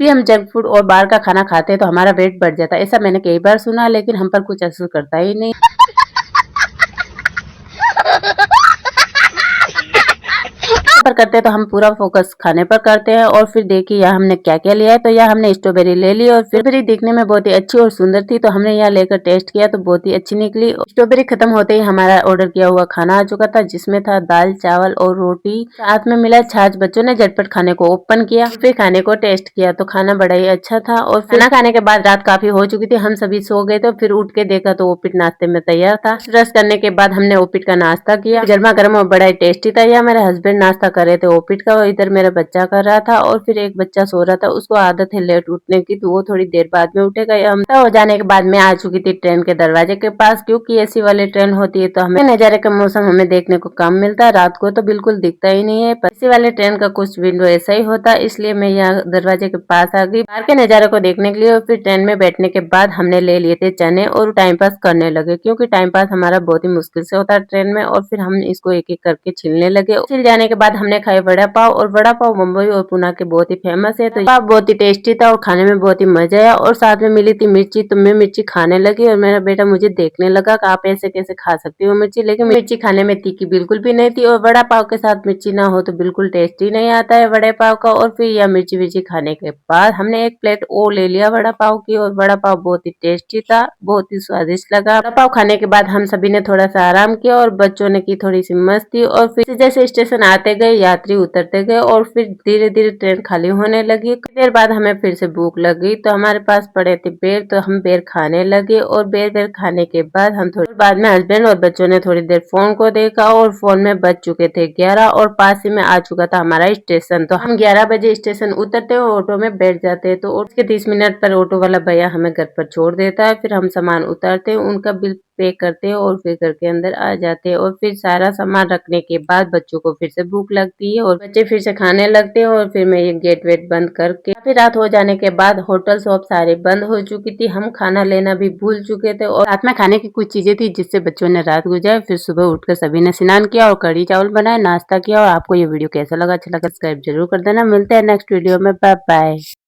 भी हम junk food और बाहर का खाना खाते हैं तो हमारा वेट बढ़ जाता है। ऐसा मैंने कई बार सुना, लेकिन हम पर कुछ असर करता ही नहीं। पर करते हैं तो हम पूरा फोकस खाने पर करते हैं। और फिर देखिए यहाँ हमने क्या क्या लिया है। तो यहाँ हमने स्ट्रॉबेरी ले ली और स्ट्रॉबेरी देखने में बहुत ही अच्छी और सुंदर थी, तो हमने यहाँ लेकर टेस्ट किया तो बहुत ही अच्छी निकली। स्ट्रॉबेरी खत्म होते ही हमारा ऑर्डर किया हुआ खाना आ चुका था, जिसमें था दाल चावल और रोटी, साथ में मिला छाछ। बच्चों ने झटपट खाने को ओपन किया, फिर खाने को टेस्ट किया तो खाना बड़ा ही अच्छा था। और खाना खाने के बाद रात काफी हो चुकी थी, हम सभी सो गए। तो फिर उठ के देखा तो ओपिट नाश्ते में तैयार था। ब्रश करने के बाद हमने ओपिट का नाश्ता किया, गर्मा गर्म और बड़ा ही टेस्टी था। यह मेरे हस्बैंड नाश्ता कर रहे थे ओपिट का, और इधर मेरा बच्चा कर रहा था। और फिर एक बच्चा सो रहा था, उसको आदत है लेट उठने की, तो वो थोड़ी देर बाद में उठेगा। हम हो जाने के बाद मैं आ चुकी थी ट्रेन के दरवाजे के पास, क्योंकि एसी वाली ट्रेन होती है तो हमें नजारे का मौसम हमें देखने को कम मिलता है, रात को तो बिल्कुल दिखता ही नहीं है। एसी वाले ट्रेन का कुछ विंडो ऐसा ही होता है, इसलिए मैं यहाँ दरवाजे के पास आ गई बाहर के नजारे को देखने के लिए। और फिर ट्रेन में बैठने के बाद हमने ले लिए थे चने और टाइम पास करने लगे, क्योंकि टाइम पास हमारा बहुत ही मुश्किल से होता है ट्रेन में। और फिर हम इसको एक एक करके छीलने लगे। छिल जाने के बाद हमने खाए वड़ा पाव, और वड़ा पाव मुंबई और पुणे के बहुत ही फेमस है, तो पाव बहुत ही टेस्टी था और खाने में बहुत ही मजा आया। और साथ में मिली थी मिर्ची, तो मैं मिर्ची खाने लगी और मेरा बेटा मुझे देखने लगा कि आप ऐसे कैसे खा सकती हो मिर्ची, लेकिन मिर्ची खाने में तीखी बिल्कुल भी नहीं थी। और वड़ा पाव के साथ मिर्ची ना हो तो बिल्कुल टेस्टी नहीं आता है वड़े पाव का। और फिर यह मिर्ची मिर्ची खाने के बाद हमने एक प्लेट और ले लिया वड़ा पाव की, और वड़ा पाव बहुत ही टेस्टी था, बहुत ही स्वादिष्ट लगा। वड़ा पाव खाने के बाद हम सभी ने थोड़ा सा आराम किया और बच्चों ने की थोड़ी सी मस्ती। और फिर जैसे स्टेशन आते गए यात्री उतरते गए, और फिर धीरे धीरे ट्रेन खाली होने लगी। कुछ देर बाद हमें फिर से भूख लगी, तो हमारे पास पड़े थे बेर, तो हम बेर खाने लगे। और बेर खाने के बाद हम थोड़ी बाद में हस्बैंड और बच्चों ने थोड़ी देर फोन को देखा, और फोन में बज चुके थे 11, और पास ही में आ चुका था हमारा स्टेशन। तो हम 11 बजे स्टेशन उतरते और ऑटो में बैठ जाते, तो उसके 30 मिनट पर ऑटो वाला भैया हमें घर पर छोड़ देता है। फिर हम सामान उतारते, उनका बिल पे करते हैं और फिर घर के अंदर आ जाते हैं। और फिर सारा सामान रखने के बाद बच्चों को फिर से भूख लगती है और बच्चे फिर से खाने लगते हैं। और फिर मैं ये गेट वेट बंद करके, फिर रात हो जाने के बाद होटल शॉप सारे बंद हो चुकी थी, हम खाना लेना भी भूल चुके थे, और साथ में खाने की कुछ चीजें थी जिससे बच्चों ने रात गुजारी। फिर सुबह उठकर सभी ने स्नान किया और कढ़ी चावल बनाए, नाश्ता किया। और आपको ये वीडियो कैसा लगा, अच्छा लगा सब्सक्राइब जरूर कर देना। मिलते हैं नेक्स्ट वीडियो में, बाय बाय।